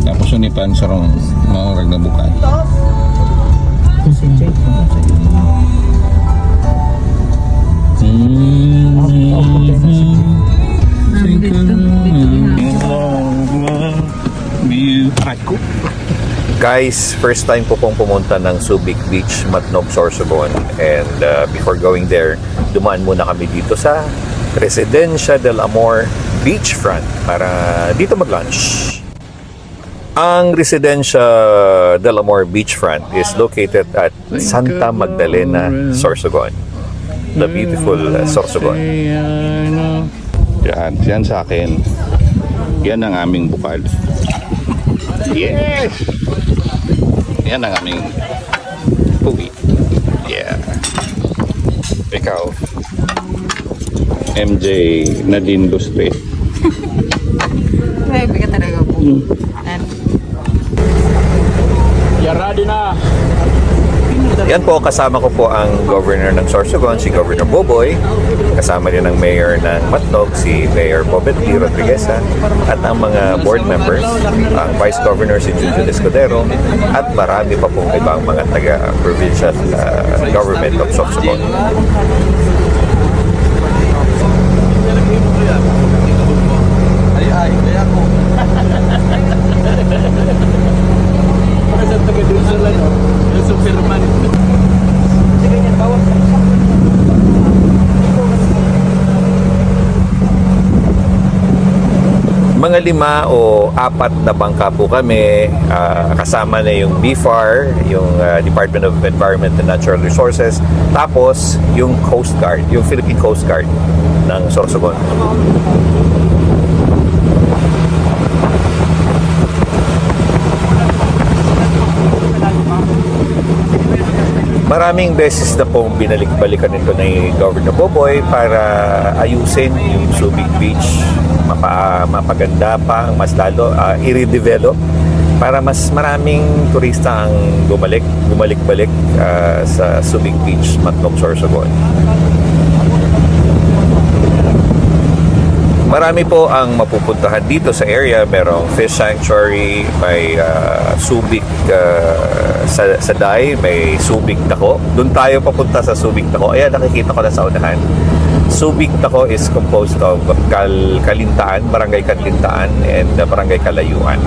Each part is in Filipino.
Tapos yung ipan sarong mga na bukan. Guys, first time po pong pumunta ng Subic Beach, Matnog, Sorsogon. And before going there, dumaan muna kami dito sa Residencia del Amor Beachfront para dito mag-lunch. Ang Residencia del Amor Beachfront is located at Santa Magdalena, Sorsogon. The beautiful Sorsogon. Yan sa akin. Yan ang aming bukal. Yes! Yan ang aming uwi. Yeah. Ikaw, MJ Nadine Lustre. Ay, bigat talaga po. Yaradi na! Yan po, kasama ko po ang Governor ng Sorsogon, si Governor Boboy. Kasama din ang Mayor ng Matnog, si Mayor Bobet Lee Rodriguez. At ang mga board members, ang Vice Governor si Junjun Escudero. At marami pa pong ibang mga taga-provincial government of Sorsogon. Mga 5 o 4 na bangka po kami, kasama na yung BFAR, yung Department of Environment and Natural Resources, tapos yung Coast Guard, yung Philippine Coast Guard ng Sorsogon. Maraming beses na pong binalik-balikan nito ni Governor Boboy para ayusin yung Subic Beach, mapaganda pa, mas lalo i-redevelop para mas maraming turista ang bumalik-balik sa Subic Beach, Matnog, Sorsogon. Marami po ang mapupuntahan dito sa area. Merong fish sanctuary, may Subic sa Day, may Subic Dako. Doon tayo papunta sa Subic Dako. Ayan, nakikita ko na sa unahan. Subic Dako is composed of Kalintaan, Barangay Kalintaan, and Barangay Kalayuan.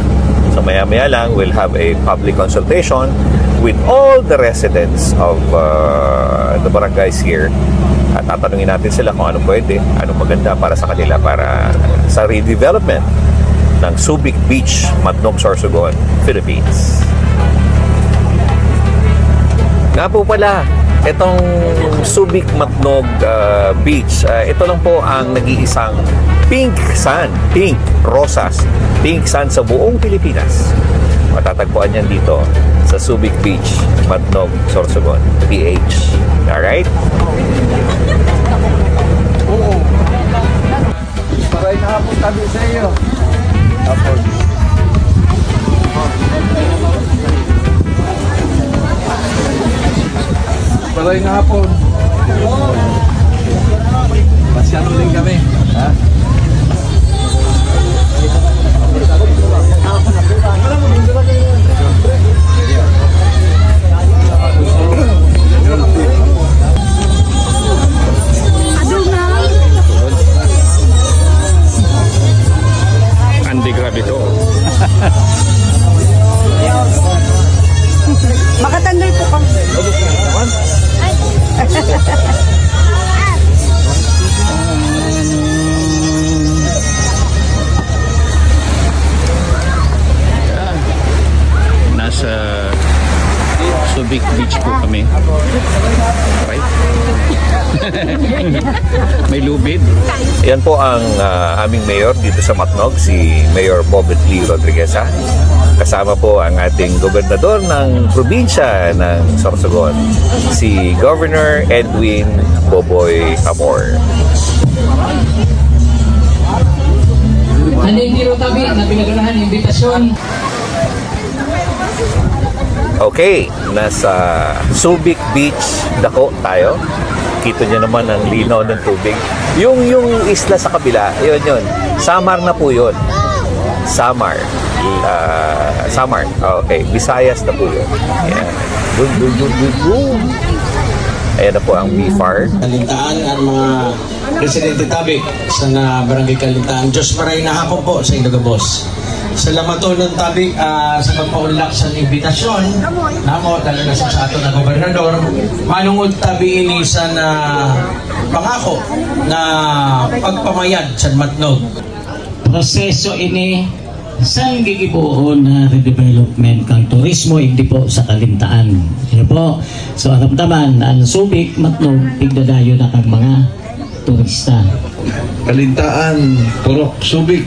So maya-maya lang, we'll have a public consultation with all the residents of the barangays here. At tatanungin natin sila kung ano pwede, ano maganda para sa kanila para sa redevelopment ng Subic Beach, Matnog, Sorsogon, Philippines. Nga po pala, itong Subic Matnog Beach, ito lang po ang nag-iisang pink sand, pink, rosas, pink sand sa buong Pilipinas. Matatagpuan yan dito sa Subic Beach, Matnog, Sorsogon, PH. Alright? Oo. Paray na hapon tabi sa iyo. Hapon. Paray na hapon. Masyado din kami. Ha? Andi, grabe to. Makatandol po kami. Nasa Subic Beach po kami. Right? May lubid. Yan po ang aming mayor dito sa Matnog, si Mayor Bobet Lee Rodriguez. Kasama po ang ating gobernador ng probinsya ng Sorsogon, si Governor Edwin Boboy Amor. Hindi rin tabi na pinaganahan imbitasyon. Okay, nasa Subic Beach Dako tayo. Kita nyo naman ang linaw ng tubig. Yung isla sa kabila, yun. Samar na po yun. Samar. Okay. Visayas na po yun. Ayan. Ayan na po ang BFAR. Kalintaan at mga Presidente Tabi sa Barangay Kalintaan. Diyos maray na hapon po sa Iloga Boss. Salamat po ng Tabi sa pagpaulak sa imbitasyon namo, lalo na sa ato na gobernador. Manungod Tabi ini sa pangako na pagpamayad sa Matnog. Proseso ini sang gigibuon na redevelopment kang turismo hindi po sa Kalintaan. Ano po? So aramdaman ang Subic, Matnog, tigdadayo na kang mga turista. Kalintaan, Turok, Subic.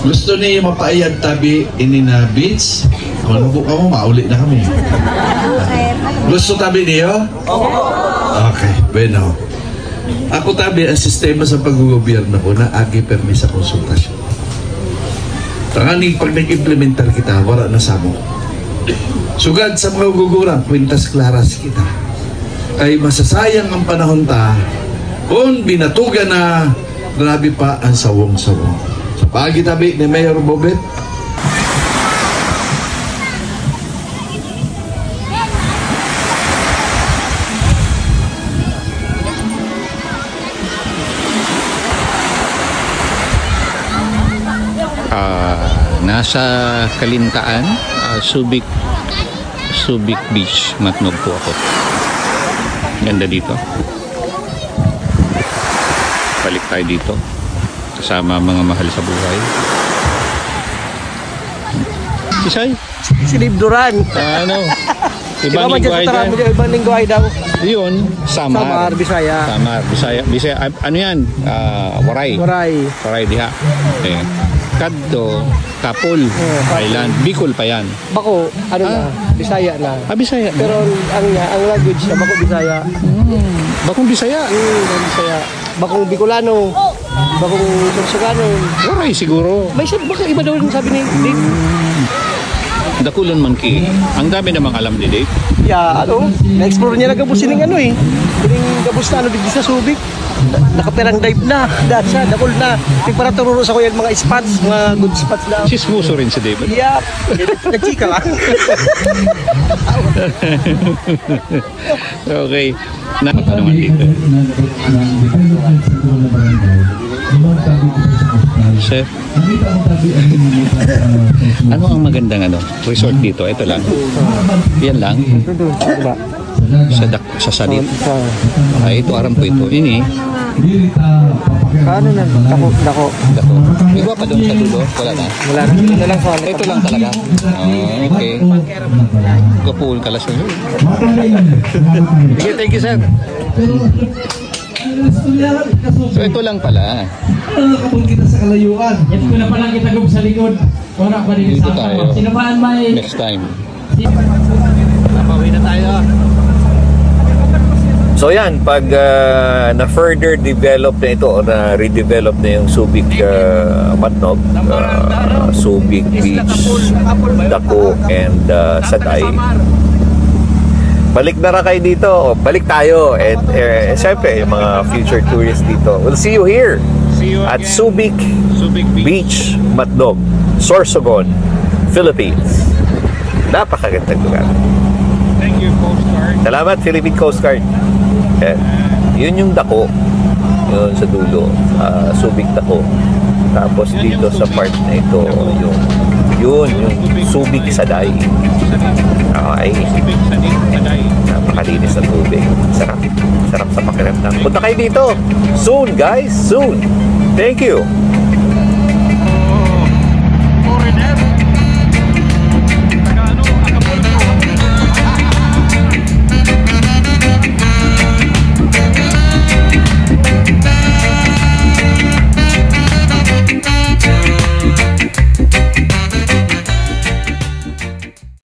Gusto niya mapaayag Tabi ini na beach? Kung po ka mo, maulit na kami. Gusto Tabi niyo? Okay, bueno. Ako Tabi, ang sistema sa pag-gobyerno ko na agi permis sa konsultasyon. Tanganing pag nag-implementar kita, wala na sa mo. Sugad sa mga gugurang, kwintas klaras kita. Ay masasayang ang panahon ta kung binatugan na grabe pa ang sawong-sawong. Sa pagi Tabi ni Mayor Bobet, nasa Kalintaan, Subic Beach, Matnog po ako. Ganda dito. Balik tayo dito kasama mga mahal sa buhay. Isay? Si Dave Duran. Ano? Diba Ibang lingwahe dyan. Ibang lingwahe daw. Yun, Samar. Bisaya. Bisaya. Ano yan? Waray. Waray diha. Kadto, Kapul, Island. Bicol pa yan. Bako, Bisaya na. Bisaya. Pero ang language na Bako Bisaya. Bakong Bisaya. Bisaya. Bakong Bicolano. Bakong Sorsogano. Waray siguro. May baka iba daw yung sabi ni Dave. Dakulon man ki. Ang dami namang alam ni Dave. Na-explore niya na gabos sining Sining gabos na dito sa Subic. Nakaperang dive na. Dahil siya, dakol na. Para tururo sa kuya mga spots, mga good spots na. Sismuso rin si David. Yup. Nagchika lang. Okay. Naman dito. Chef, ano ang magandang resort dito? Ito lang. Yan lang. Sa Salit. Ito aram ko ito. Ini. Paano na? Dako. Iba pa doon sa dulo? Wala na. Ito lang sa Ito lang talaga. Okay. Kapul kalas na. Thank you, sir. So ito lang pala. nakapun kita sa kalayuan. Ito ko na pala kita gub sa likod. Wala pa din Dito sa tayo. ako. Sinabaan may... Next time. Napawin na tayo. So yan, pag na-further develop na ito o na-redevelop na yung Subic Matnog, Subic Beach, Dako, and Saday, balik na kayo dito, balik tayo, and siyempre yung mga future tourists dito. We'll see you here at Subic Beach, Matnog, Sorsogon, Philippines. Napakagandang lugar. Thank you, Coast Guard. Salamat, Philippine Coast Guard. Yun yung Dako, yun sa dulo, Subic Dako. Tapos dito sa part na ito, yung Subic Saday. Ay, napakalinis ng tubig. Sarap sa pakiramdam. Punta kayo dito soon, guys, soon. Thank you.